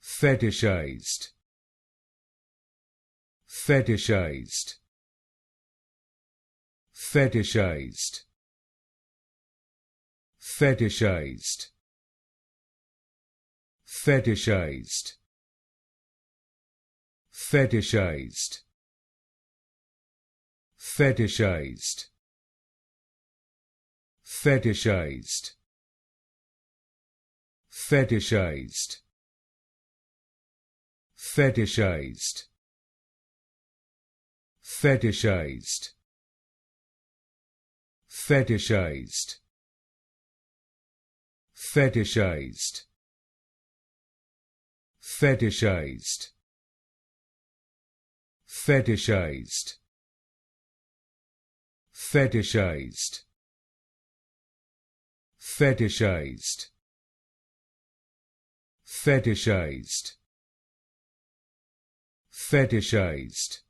Fetishized. Fetishized. Fetishized. Fetishized. Fetishized. Fetishized. Fetishized. Fetishized. Fetishized. Fetishized. Fetishized. Fetishized. Fetishized. Fetishized. Fetishized. Fetishized. Fetishized. Fetishized. Fetishized.